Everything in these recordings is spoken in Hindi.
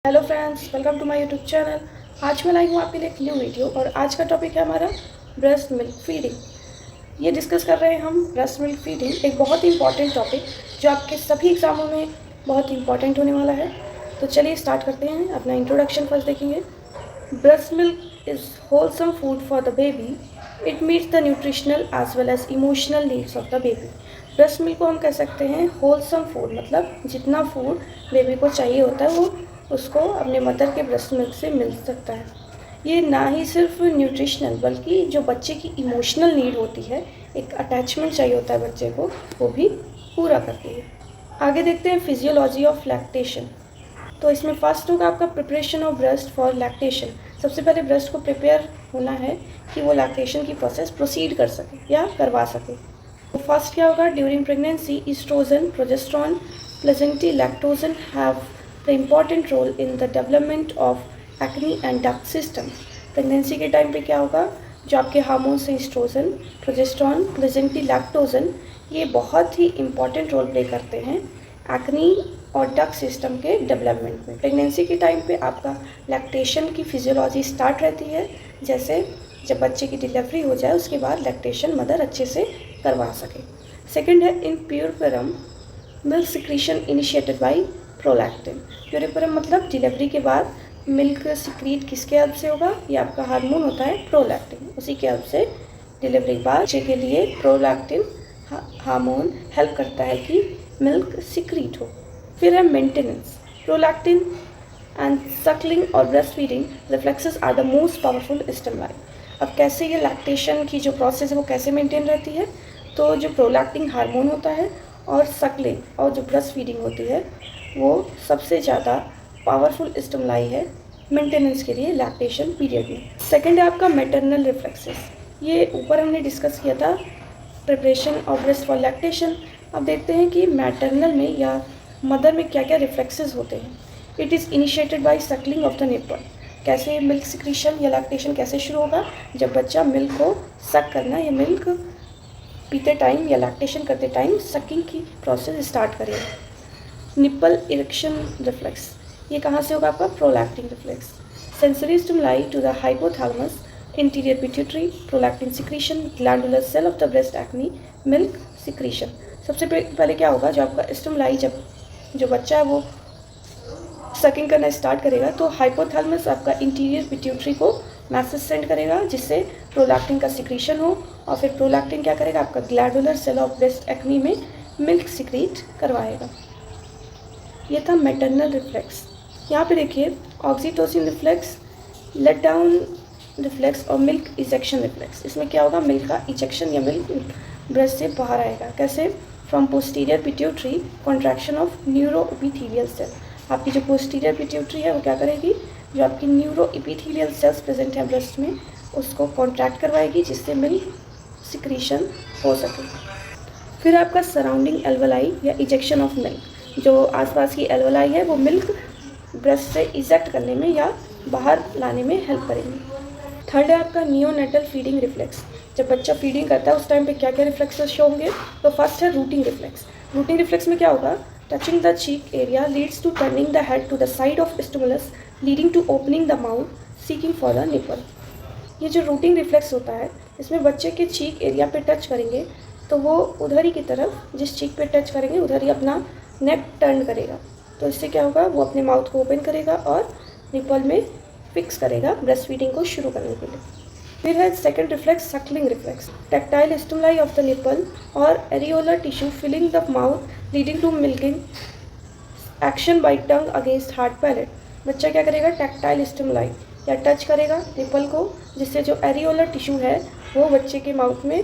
Hello friends, welcome to my YouTube channel. आज मैं लाई हूँ आपके लिए एक न्यू वीडियो और आज का टॉपिक है हमारा ब्रेस्ट मिल्क फीडिंग। ये डिस्कस कर रहे हैं हम ब्रेस्ट मिल्क फीडिंग, एक बहुत ही इंपॉर्टेंट टॉपिक जो आपके सभी एग्जामों में बहुत इंपॉर्टेंट होने वाला है। तो चलिए स्टार्ट करते हैं। अपना इंट्रोडक्शन फर्स्ट देखेंगे। Breast milk is wholesome food for the baby. It meets the nutritional as well as emotional needs of the baby. Breast milk को हम कह सकते हैं होलसम फूड, मतलब जितना फूड बेबी को चाहिए होता है वो उसको अपने मदर के ब्रेस्ट मिल्क से मिल सकता है। ये ना ही सिर्फ न्यूट्रिशनल बल्कि जो बच्चे की इमोशनल नीड होती है, एक अटैचमेंट चाहिए होता है बच्चे को, वो भी पूरा करती है। आगे देखते हैं फिजियोलॉजी ऑफ लैक्टेशन। तो इसमें फर्स्ट होगा आपका preparation of breast for lactation. सबसे पहले ब्रेस्ट को प्रिपेयर होना है कि वो लैक्टेशन की प्रोसेस प्रोसीड कर सके या करवा सके। तो फर्स्ट क्या होगा, during pregnancy oestrogen, progesterone, placental, lactogen have the important role in the development of acne and duct system. Pregnancy के टाइम पे क्या होगा, जो आपके हार्मोन्स हैं ईस्ट्रोजन, प्रोजेस्टेरॉन, प्लेसेंटी, लैक्टोजन, ये बहुत ही इम्पॉर्टेंट रोल प्ले करते हैं एक्ने और डक्ट सिस्टम के डेवलपमेंट में। प्रेगनेंसी के टाइम पे आपका लैक्टेशन की फिजियोलॉजी स्टार्ट रहती है, जैसे जब बच्चे की डिलीवरी हो जाए उसके बाद लैक्टेशन मदर अच्छे से करवा सके। सेकंड है in puerperium milk secretion initiated by prolactin. Puerperium मतलब डिलीवरी के बाद मिल्क सिक्रीट किसके हेल्प से होगा, ये आपका हार्मोन होता है प्रोलैक्टिन, उसी के हेल्प से डिलीवरी के बाद बच्चे के लिए प्रोलैक्टिन हार्मोन हेल्प करता है कि मिल्क सिक्रीट हो। फिर है मेंटेनेंस। प्रोलैक्टिन एंड सकलिंग और breast feeding reflexes are the most powerful stimuli. अब कैसे ये लैक्टेशन की जो प्रोसेस है वो कैसे मेंटेन रहती है, तो जो प्रोलैक्टिन हार्मोन होता है और सकलिंग और जो ब्रेस्ट फीडिंग होती है वो सबसे ज़्यादा पावरफुल स्टिमुलाई है मेंटेनेंस के लिए लैक्टेशन पीरियड में। सेकंड है आपका मैटरनल रिफ्लेक्सेस। ये ऊपर हमने डिस्कस किया था preparation of breast for lactation. अब देखते हैं कि मैटरनल में या मदर में क्या क्या रिफ्लेक्सेस होते हैं। It is initiated by Suckling of the nipple. कैसे मिल्क सिक्रीशन या लैक्टेशन कैसे शुरू होगा, जब बच्चा मिल्क को सक करना या मिल्क पीते टाइम या लैक्टेशन करते टाइम सकिंग की प्रोसेस स्टार्ट करेगा। निपल इरेक्शन रिफ्लेक्स, ये कहाँ से होगा आपका prolactin reflex. Sensory stimuli to the hypothalamus, interior pituitary, prolactin secretion, glandular cell of the breast acini, milk secretion. सबसे पहले क्या होगा, जो आपका स्टिमुलाई जब जो बच्चा है वो सकिंग करना स्टार्ट करेगा तो हाइपोथैलेमस आपका इंटीरियर पिट्यूटरी को मैसेज सेंड करेगा जिससे प्रोलैक्टिन का सिक्रीशन हो, और फिर प्रोलैक्टिन क्या करेगा, आपका glandular cell of breast acini में मिल्क सिक्रीट करवाएगा। ये था मैटरनल रिफ्लेक्स। यहाँ पे देखिए oxytocin reflex, let down reflex और मिल्क इजेक्शन रिफ्लेक्स। इसमें क्या होगा, मिल्क का इजेक्शन या मिल्क ब्रेस्ट से बाहर आएगा। कैसे, from posterior pituitary contraction of neuro epithelial cell. आपकी जो पोस्टीरियर पिट्यूटरी है वो क्या करेगी, जो आपकी न्यूरो एपिथेलियल सेल्स प्रेजेंट है ब्रेस्ट में उसको कॉन्ट्रैक्ट करवाएगी जिससे मिल्क सिक्रीशन हो सके। फिर आपका सराउंडिंग एल्वलाई या इजेक्शन ऑफ मिल्क, जो आसपास की एल्वलाई है वो मिल्क ब्रेस्ट से इजेक्ट करने में या बाहर लाने में हेल्प करेंगे। थर्ड है आपका नियोनेटल फीडिंग रिफ्लेक्स। जब बच्चा फीडिंग करता है उस टाइम पे क्या क्या रिफ्लेक्सेस शो होंगे, तो फर्स्ट है रूटिंग रिफ्लेक्स। रूटिंग रिफ्लेक्स में क्या होगा, touching the cheek area leads to turning the head to the side of stimulus leading to opening the mouth seeking for the nipple. ये जो रूटिंग रिफ्लेक्स होता है इसमें बच्चे के चीक एरिया पे टच करेंगे तो वो उधर ही की तरफ, जिस चीक पे टच करेंगे उधर ही अपना नेक टर्न करेगा, तो इससे क्या होगा, वो अपने माउथ को ओपन करेगा और निपल में फिक्स करेगा ब्रेस्ट फीडिंग को शुरू करने के लिए। फिर है second reflex sucking reflex. Tactile stimuli of the nipple और areolar tissue filling the mouth leading to milking action by tongue against hard palate. बच्चा क्या करेगा, टैक्टाइल स्टिमुलाई या टच करेगा निपल को, जिससे जो एरियोलर टिश्यू है वो बच्चे के माउथ में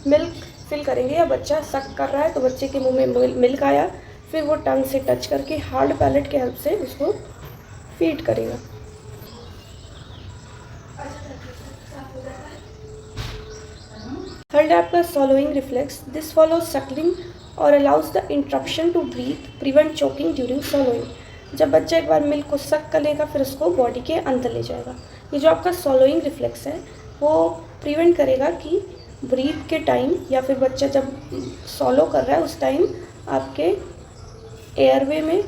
मिल्क फिल करेंगे, या बच्चा सक कर रहा है तो बच्चे के मुंह में मिल्क आया, फिर वो टंग से टच करके हार्ड पैलेट के हेल्प से उसको फीड करेगा। थर्ड है आपका swallowing reflex. This follows sucking और allows the interruption to breathe, prevent choking during swallowing. जब बच्चा एक बार मिल्क को सक कर लेगा फिर उसको बॉडी के अंदर ले जाएगा। ये जो आपका सॉलोइंग रिफ्लेक्स है वो प्रिवेंट करेगा कि ब्रीथ के टाइम या फिर बच्चा जब सॉलो कर रहा है उस टाइम आपके एयरवे में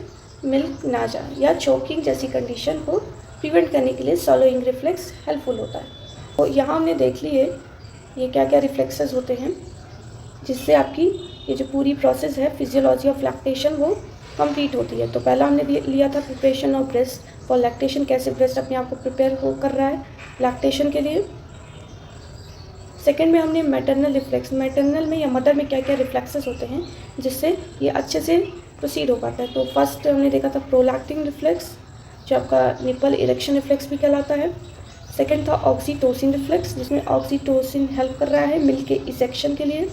मिल्क ना जाए या चोकिंग जैसी कंडीशन को प्रिवेंट करने के लिए सॉलोइंग रिफ्लेक्स हेल्पफुल होता है। तो यहाँ हमने देख ली है ये क्या क्या रिफ्लेक्सेस होते हैं जिससे आपकी ये जो पूरी प्रोसेस है फिजियोलॉजी ऑफ लैक्टेशन वो कंप्लीट होती है। तो पहला हमने लिया था preparation of breast for lactation, कैसे ब्रेस्ट अपने आप को प्रिपेयर कर रहा है लैक्टेशन के लिए। सेकेंड में हमने मैटरनल रिफ्लेक्स, मैटरनल में या मदर में क्या क्या रिफ्लेक्सेस होते हैं जिससे ये अच्छे से प्रोसीड हो पाता है। तो फर्स्ट हमने देखा था प्रोलैक्टिन रिफ्लेक्स जो आपका निपल इरेक्शन रिफ्लेक्स भी कहलाता है। सेकेंड था ऑक्सीटोसिन रिफ्लेक्स जिसमें ऑक्सीटोसिन हेल्प कर रहा है मिल्क के इसेक्शन के लिए।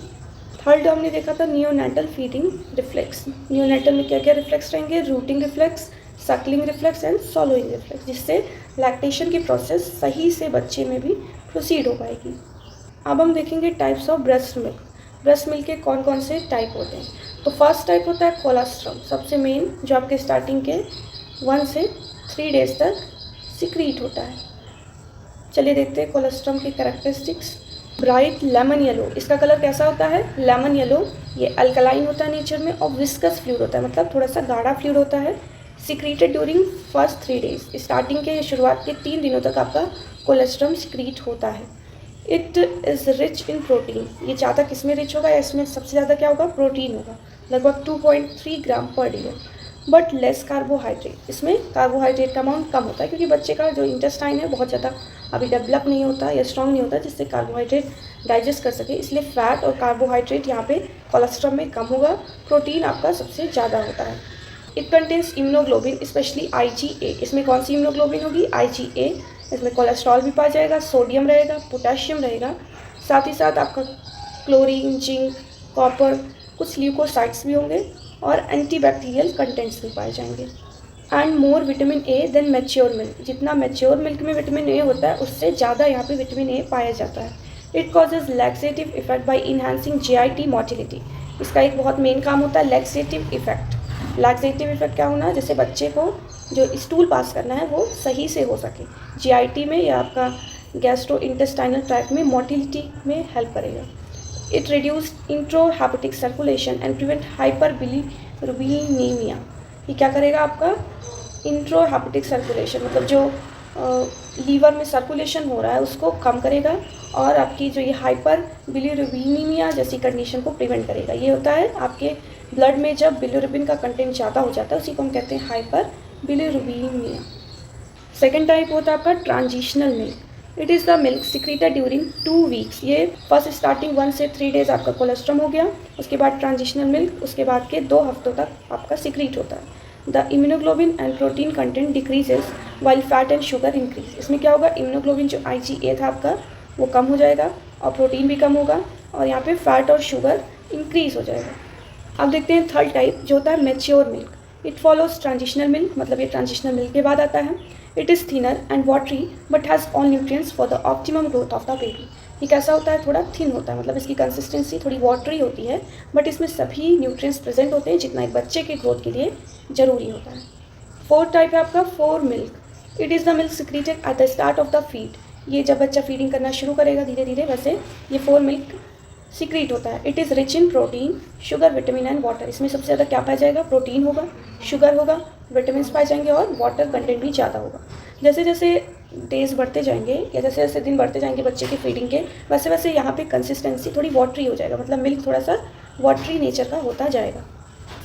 थर्ड हमने देखा था नियोनेटल फीडिंग रिफ्लेक्स, नियोनेटल में क्या क्या रिफ्लेक्स रहेंगे, routing reflex, sucking reflex and सॉलोइंग reflex, जिससे लैक्टेशन की प्रोसेस सही से बच्चे में भी प्रोसीड हो पाएगी। अब हम देखेंगे types of breast milk. Breast milk के कौन कौन से टाइप होते हैं। तो फर्स्ट टाइप होता है कोलेस्ट्रॉम, सबसे मेन जो आपके स्टार्टिंग के 1 से 3 डेज तक सिक्रीट होता है। चलिए देखते हैं कोलेस्ट्रॉम की कैरेक्टरिस्टिक्स। ब्राइट लेमन येलो, इसका कलर कैसा होता है, लेमन येलो। ये अल्कलाइन होता है नेचर में और विस्कस फ्लूइड होता है, मतलब थोड़ा सा गाढ़ा फ्लूइड होता है। Secreted during first 3 days, starting के शुरुआत के 3 दिनों तक आपका कोलेस्ट्रॉम सिक्रीट होता है। It is rich in protein, ये ज़्यादा किस में रिच होगा या इसमें सबसे ज़्यादा क्या होगा, प्रोटीन होगा, लगभग 2.3 gram per day. But less carbohydrate, इसमें कार्बोहाइड्रेट का अमाउंट कम होता है क्योंकि बच्चे का जो इंटेस्टाइन है बहुत ज़्यादा अभी डेवलप नहीं होता या स्ट्रॉन्ग नहीं होता जिससे कार्बोहाइड्रेट डाइजेस्ट कर सके, इसलिए फैट और कार्बोहाइड्रेट यहाँ पे कोलेस्ट्रॉल में कम होगा। प्रोटीन आपका सबसे ज़्यादा होता है। It contains immunoglobulin specially IgA, इसमें कौन सी इम्यूनोग्लोबिन होगी, IgA। इसमें कोलेस्ट्रॉल भी पाया जाएगा, सोडियम रहेगा, पोटेशियम रहेगा, साथ ही साथ आपका क्लोरीन, जिंक, कॉपर, कुछ ल्यूकोसाइड्स भी होंगे और एंटीबैक्टीरियल कंटेंट्स भी पाए जाएंगे। And more vitamin A than mature milk, जितना मैच्योर मिल्क में विटामिन ए होता है उससे ज़्यादा यहाँ पे विटामिन ए पाया जाता है। It causes laxative effect by enhancing GIT motility, इसका एक बहुत मेन काम होता है लैक्सेटिव इफेक्ट। लैक्सेटिव इफेक्ट क्या होना है, जैसे बच्चे को जो स्टूल पास करना है वो सही से हो सके, GIT में या आपका गैस्ट्रो इंटेस्टाइनल ट्रैक्ट में मोटिलिटी में हेल्प करेगा। It reduce enterohepatic circulation and prevent hyperbilirubinaemia, ये क्या करेगा आपका इंट्रोहेपेटिक सर्कुलेशन, मतलब जो लीवर में सर्कुलेशन हो रहा है उसको कम करेगा और आपकी जो ये हाइपर बिलिरुबिनेमिया जैसी कंडीशन को प्रिवेंट करेगा। ये होता है आपके ब्लड में जब बिलिरुबिन का कंटेंट ज़्यादा हो जाता है उसी को हम कहते हैं हाइपर बिलिरुबिनेमिया। सेकेंड टाइप होता है आपका transitional milk. It is the milk secreted during 2 weeks, ये फर्स्ट स्टार्टिंग 1 से 3 डेज आपका कोलेस्ट्रॉम हो गया, उसके बाद ट्रांजिशनल मिल्क, उसके बाद के 2 हफ्तों तक आपका सिक्रीट होता है। The immunoglobulin and protein content decreases while fat and sugar increase, इसमें क्या होगा, इम्यूनोग्लोबिन जो IgA था आपका वो कम हो जाएगा और प्रोटीन भी कम होगा और यहाँ पे फैट और शुगर इंक्रीज हो जाएगा। अब देखते हैं थर्ड टाइप जो होता है mature milk. It follows transitional milk, मतलब ये ट्रांजिशनल मिल्क के बाद आता है। It is thinner and watery but has all nutrients for the optimum growth of the baby. ये कैसा होता है, थोड़ा थिन होता है, मतलब इसकी कंसिस्टेंसी थोड़ी वाटरी होती है बट इसमें सभी न्यूट्रिएंट्स प्रेजेंट होते हैं जितना एक बच्चे के ग्रोथ के लिए ज़रूरी होता है। फोर्थ टाइप है आपका four milk. It is the milk secreted at the start of the feed, ये जब बच्चा फीडिंग करना शुरू करेगा धीरे धीरे वैसे ये फोर मिल्क सीक्रेट होता है। It is rich in protein, sugar, vitamin and water, इसमें सबसे ज़्यादा क्या पाया जाएगा, प्रोटीन होगा, शुगर होगा, विटामिन पाए जाएंगे और वाटर कंटेंट भी ज़्यादा होगा। जैसे जैसे डेज बढ़ते जाएंगे या जैसे जैसे दिन बढ़ते जाएंगे बच्चे के फीडिंग के वैसे वैसे यहाँ पे कंसिस्टेंसी थोड़ी वाटरी हो जाएगा, मतलब मिल्क थोड़ा सा वाटरी नेचर का होता जाएगा।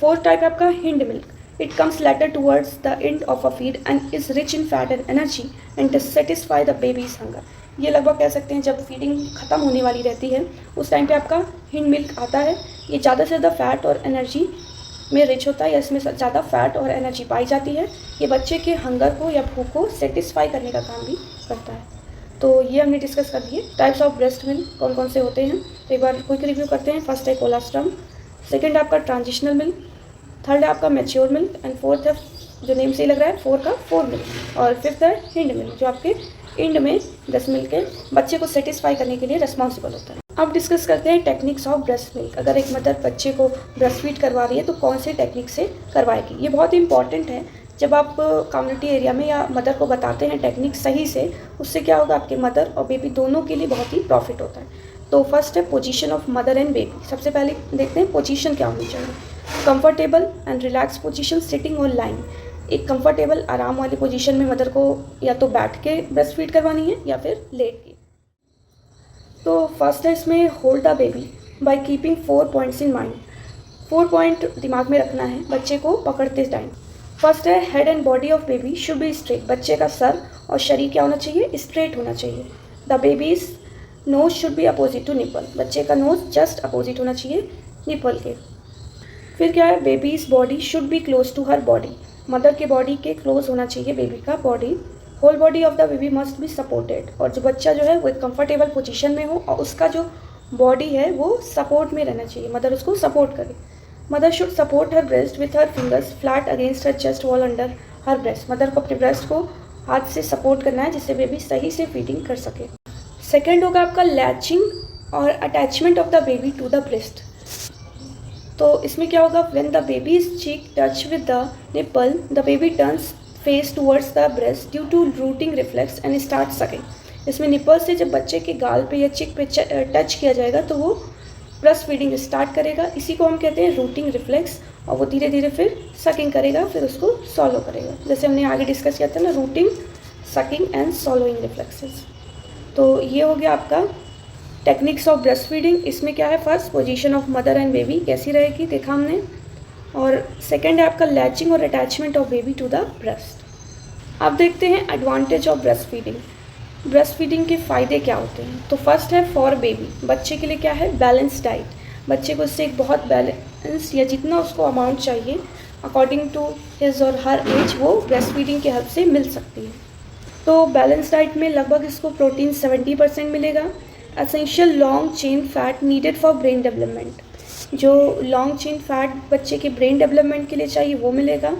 फोर्थ टाइप है आपका hind milk. It comes later towards the end of a feed and is rich in fat and energy and to satisfy the baby's hunger. ये लगभग कह सकते हैं जब फीडिंग ख़त्म होने वाली रहती है उस टाइम पे आपका हिंड मिल्क आता है। ये ज़्यादा से ज़्यादा फैट और एनर्जी में रिच होता है या इसमें ज़्यादा फैट और एनर्जी पाई जाती है। ये बच्चे के हंगर को या भूख को सेटिस्फाई करने का काम भी करता है। तो ये हमने डिस्कस कर दिए टाइप्स ऑफ ब्रेस्ट मिल्क कौन कौन से होते हैं। तो एक बार क्विक रिव्यू करते हैं। फर्स्ट है कोलेस्ट्रॉम, सेकेंड है आपका ट्रांजिशनल मिल्क, थर्ड है आपका मैच्योर मिल्क एंड फोर्थ है जो नेम से ही लग रहा है फोर का फोर मिल्क, और फिफ्थ है हिंड मिल्क जो आपके इंड में ब्रेस्ट मिल्क के बच्चे को सेटिस्फाई करने के लिए रिस्पॉन्सिबल होता है। अब डिस्कस करते हैं टेक्निक्स ऑफ ब्रेस्ट मिल्क। अगर एक मदर बच्चे को ब्रेस्ट फीड करवा रही है तो कौन से टेक्निक से करवाएगी, ये बहुत इंपॉर्टेंट है। जब आप कम्युनिटी एरिया में या मदर को बताते हैं टेक्निक सही से, उससे क्या होगा आपके मदर और बेबी दोनों के लिए बहुत ही प्रॉफिट होता है। तो फर्स्ट है position of mother and baby. सबसे पहले देखते हैं पोजीशन क्या होनी चाहिए। Comfortable and relax position sitting और लाइंग, एक कंफर्टेबल आराम वाली पोजीशन में मदर को या तो बैठ के ब्रेस्ट फीड करवानी है या फिर लेट के। तो फर्स्ट है इसमें hold the baby by keeping 4 points in mind. 4 point दिमाग में रखना है बच्चे को पकड़ते टाइम। फर्स्ट है head and body of baby should be straight, बच्चे का सर और शरीर क्या होना चाहिए, स्ट्रेट होना चाहिए। The baby's nose should be opposite to nipple, बच्चे का नोज जस्ट अपोजिट होना चाहिए निपल के। फिर क्या है, baby's body should be close to her body, mother के बॉडी के क्लोज होना चाहिए बेबी का body. Whole body of the baby must be supported, और जो बच्चा जो है वो एक कंफर्टेबल पोजीशन में हो और उसका जो बॉडी है वो सपोर्ट में रहना चाहिए, मदर उसको सपोर्ट करे। Mother should support her breast with her fingers flat against her chest wall under her breast, mother को अपने ब्रेस्ट को हाथ से सपोर्ट करना है जिससे बेबी सही से फीडिंग कर सके। सेकेंड होगा आपका लैचिंग और attachment of the baby to the breast. तो इसमें क्या होगा, when the baby's cheek touch with the nipple the baby turns face towards the breast due to rooting reflex and start sucking. इसमें निपल से जब बच्चे के गाल पे या चिक पे टच किया जाएगा तो वो ब्रेस्ट फीडिंग स्टार्ट करेगा, इसी को हम कहते हैं रूटिंग रिफ्लेक्स, और वो धीरे धीरे फिर सकिंग करेगा, फिर उसको सॉलो करेगा, जैसे हमने आगे डिस्कस किया था ना, रूटिंग, सकिंग एंड सॉलोइंग रिफ्लेक्सेस। तो ये हो गया आपका टेक्निक्स ऑफ ब्रेस्ट फीडिंग। इसमें क्या है, first position of mother and baby कैसी रहेगी देखा हमने, और सेकंड है आपका लैचिंग और attachment of baby to the breast. अब देखते हैं advantage of breast feeding. Breast feeding के फ़ायदे क्या होते हैं। तो फर्स्ट है फॉर बेबी, बच्चे के लिए क्या है, बैलेंस डाइट, बच्चे को इससे एक बहुत बैलेंस या जितना उसको अमाउंट चाहिए अकॉर्डिंग टू हिज और हर एज वो ब्रेस्ट फीडिंग की हेल्प से मिल सकती है। तो बैलेंस डाइट में लगभग इसको प्रोटीन 70% मिलेगा। Essential long chain fat needed for brain development, जो लॉन्ग चेन फैट बच्चे के ब्रेन डेवलपमेंट के लिए चाहिए वो मिलेगा।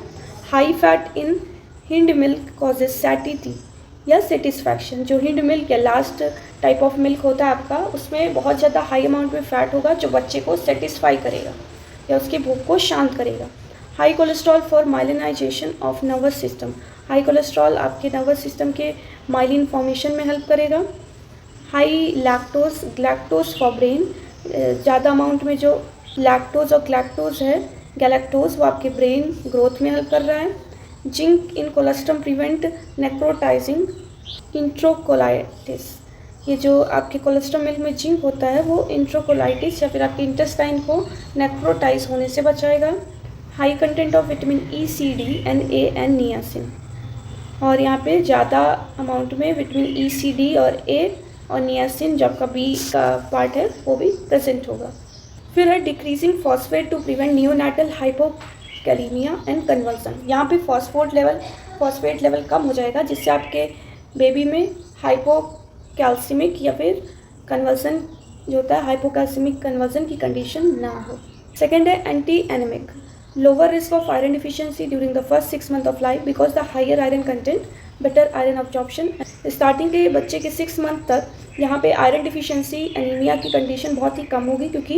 High fat in hind milk causes satiety या सेटिस्फैक्शन, जो हिंड मिल्क या लास्ट टाइप ऑफ मिल्क होता है आपका, उसमें बहुत ज़्यादा हाई अमाउंट में फ़ैट होगा जो बच्चे को सेटिस्फाई करेगा या उसकी भूख को शांत करेगा। High cholesterol for myelinisation of nervous system, high cholesterol आपके नर्वस सिस्टम के माइलिन फॉर्मेशन में हेल्प करेगा। हाई लैक्टोज फॉर ब्रेन, ज़्यादा अमाउंट में जो लैक्टोज और ग्लैक्टोज है, गैलेक्टोज, वो आपके ब्रेन ग्रोथ में हेल्प कर रहा है। Zinc in colostrum prevent necrotising इंट्रोकोलाइटिस, ये जो आपके कोलेस्ट्रम मिल्क में जिंक होता है वो इंट्रोकोलाइटिस या फिर आपके इंटेस्टाइन को नेक्रोटाइज होने से बचाएगा। High content of vitamin E, C, D and A and niacin, और यहाँ पे ज़्यादा अमाउंट में विटामिन ई, सी, डी और ए और नियासिन जो आपका बी का पार्ट है वो भी प्रेजेंट होगा। फिर है decreasing phosphate to prevent neonatal hypocalcaemia and conversion, यहाँ पे फॉस्फेट लेवल कम हो जाएगा जिससे आपके बेबी में हाइपोकैल्सिमिक या फिर कन्वर्सन जो होता है हाइपोकैल्सिमिक कन्वर्सन की कंडीशन ना हो। सेकेंड है anti anaemic, lower risk of iron deficiency during the first 6 month of life because the higher iron content, better iron absorption. Starting के बच्चे के 6 मंथ तक यहाँ पे आयरन डिफिशियंसी एनीमिया की कंडीशन बहुत ही कम होगी क्योंकि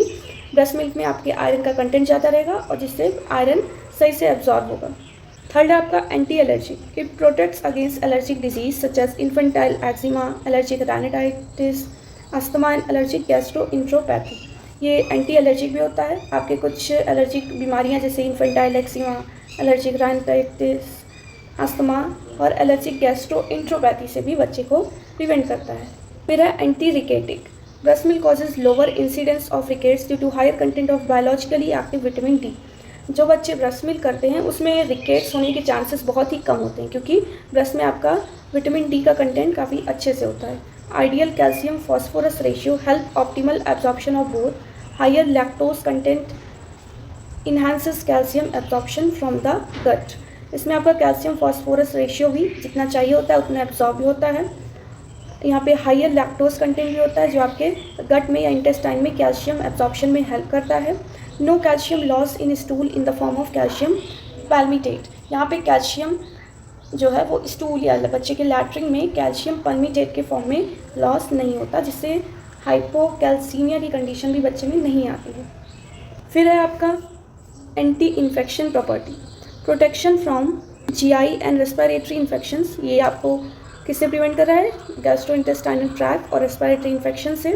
ब्रेस्ट मिल्क में आपके आयरन का कंटेंट ज़्यादा रहेगा और जिससे आयरन सही से एब्जॉर्ब होगा। थर्ड है आपका anti allergic, it protects against allergic disease such as infantile eczema, allergic rhinitis, asthma and allergic gastroenteropathy. ये एंटी एलर्जिक भी होता है, आपके कुछ एलर्जिक बीमारियां जैसे infantile eczema, allergic rhinitis, asthma और एलर्जिक गैस्ट्रोइंटेरोपैथी से भी बच्चे को प्रिवेंट करता है। फिर है anti rachitic, breast milk causes lower incidence of rickets due to higher content of biologically active vitamin D. जो बच्चे ब्रेस्ट मिल्क करते हैं उसमें रिकेट्स होने के चांसेस बहुत ही कम होते हैं क्योंकि ब्रेस्ट में आपका विटामिन डी का कंटेंट काफ़ी अच्छे से होता है। Ideal calcium phosphorus ratio help optimal absorption of both, higher lactose content enhances calcium absorption from the gut. इसमें आपका कैल्शियम फॉस्फोरस रेशियो भी जितना चाहिए होता है उतना एब्जॉर्ब भी होता है। यहाँ पे हायर लैक्टोज कंटेंट भी होता है जो आपके गट में या इंटेस्टाइन में कैल्शियम एब्जॉर्प्शन में हेल्प करता है। No calcium loss in stool in the form of calcium palmitate, यहाँ पे कैल्शियम जो है वो स्टूल या बच्चे के लैट्रिन में कैल्शियम पल्मिटेट के फॉर्म में लॉस नहीं होता जिससे हाइपोकैल्सीमिया की कंडीशन भी बच्चे में नहीं आती है। फिर है आपका anti infection property, protection from GI and respiratory infections, ये आपको किससे प्रिवेंट कर रहा है, गैस्ट्रोइंटेस्टाइनल ट्रैक्ट और रेस्पिरेटरी इन्फेक्शन से।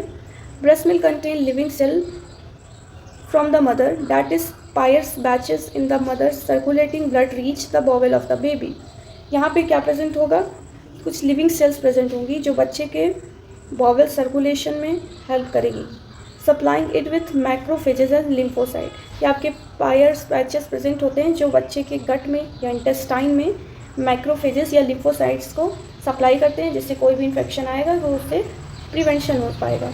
Breast milk contain living cell from the mother that is Peyer's patches in the mother's circulating blood reach the bowel of the baby. यहाँ पे क्या प्रेजेंट होगा, कुछ लिविंग सेल्स प्रेजेंट होंगी जो बच्चे के बॉवेल सर्कुलेशन में हेल्प करेगी। Supplying it with macrophages and lymphocyte. या आपके पायर्स पैचेस प्रेजेंट होते हैं जो बच्चे के गट में या इंटेस्टाइन में मैक्रोफेजेस या लिम्फोसाइट्स को सप्लाई करते हैं, जिससे कोई भी इन्फेक्शन आएगा तो उससे प्रिवेंशन हो पाएगा।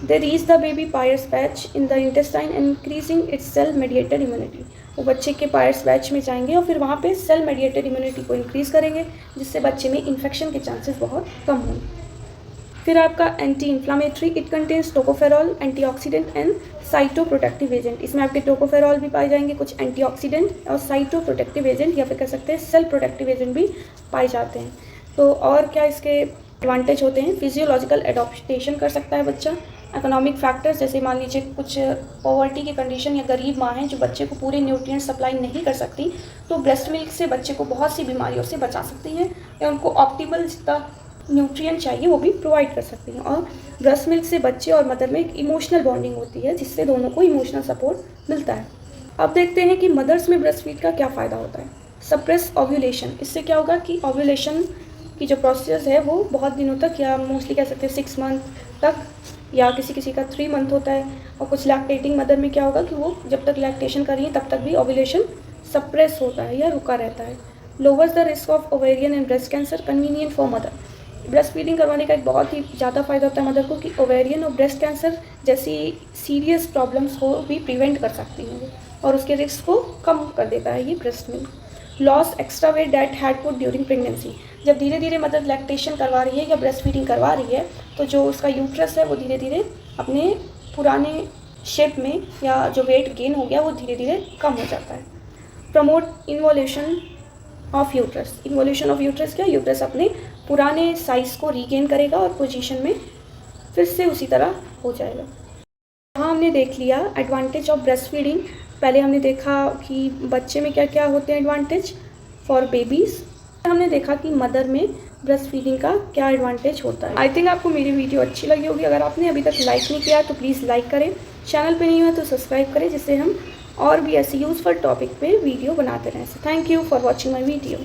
They reach the baby Peyer's patch in the intestine increasing its cell mediated immunity. वो बच्चे के पायर्स पैच में जाएंगे और फिर वहाँ पे सेल मेडिएटेड इम्यूनिटी को इंक्रीज़ करेंगे, जिससे बच्चे में इन्फेक्शन के चांसेस बहुत कम होंगे। फिर आपका anti inflammatory, it contains tocopherol, antioxidant and cytoprotective agent. इसमें आपके टोकोफेरॉल भी पाए जाएंगे, कुछ एंटीऑक्सीडेंट और साइटोप्रोटेक्टिव एजेंट या फिर कह सकते हैं सेल प्रोटेक्टिव एजेंट भी पाए जाते हैं। तो और क्या इसके एडवांटेज होते हैं, फिजियोलॉजिकल एडॉप्टेशन कर सकता है बच्चा। इकोनॉमिक फैक्टर्स, जैसे मान लीजिए कुछ पॉवर्टी की कंडीशन या गरीब माँ हैं जो बच्चे को पूरे न्यूट्रिएंट सप्लाई नहीं कर सकती, तो ब्रेस्ट मिल्क से बच्चे को बहुत सी बीमारियों से बचा सकती है या उनको ऑप्टिमल जितना न्यूट्रिएंट चाहिए वो भी प्रोवाइड कर सकती हैं। और ब्रेस्ट मिल्क से बच्चे और मदर में एक इमोशनल बॉन्डिंग होती है, जिससे दोनों को इमोशनल सपोर्ट मिलता है। अब देखते हैं कि मदर्स में ब्रेस्ट फीड का क्या फ़ायदा होता है। सप्रेस ओव्यूलेशन, इससे क्या होगा कि ओव्यूलेशन की जो प्रोसेस है वो बहुत दिनों तक, या मोस्टली कह सकते हैं 6 मंथ तक, या किसी किसी का 3 मंथ होता है। और कुछ लैक्टेटिंग मदर में क्या होगा कि वो जब तक लैक्टेशन कर रही है तब तक भी ओव्यूलेशन सप्रेस होता है या रुका रहता है। Louvers the risk of ovarian and breast cancer, convenient for mother. Breast feeding करवाने का एक बहुत ही ज़्यादा फ़ायदा होता है मदर को कि ओवेरियन और ब्रेस्ट कैंसर जैसी सीरियस प्रॉब्लम्स को भी प्रिवेंट कर सकती हैं और उसके रिस्क को कम कर देता है ये breast milk. Loss extra weight that had put during pregnancy, जब धीरे धीरे मदर लैक्टेशन करवा रही है या ब्रेस्ट फीडिंग करवा रही है तो जो उसका यूट्रस है वो धीरे धीरे अपने पुराने शेप में, या जो वेट गेन हो गया वो धीरे धीरे कम हो जाता है। Promote involution of uterus, involution of uterus क्या, यूट्रस अपने पुराने साइज़ को रीगेन करेगा और पोजीशन में फिर से उसी तरह हो जाएगा। यहाँ हमने देख लिया एडवांटेज ऑफ ब्रेस्ट फीडिंग। पहले हमने देखा कि बच्चे में क्या क्या होते हैं एडवांटेज फॉर बेबीज़, हमने देखा कि मदर में ब्रेस्ट फीडिंग का क्या एडवांटेज होता है। आई थिंक आपको मेरी वीडियो अच्छी लगी होगी। अगर आपने अभी तक लाइक नहीं किया तो प्लीज़ लाइक करें, चैनल पे नहीं हुआ तो सब्सक्राइब करें, जिससे हम और भी ऐसे यूज़फुल टॉपिक पे वीडियो बनाते रहें। Thank you for watching my video.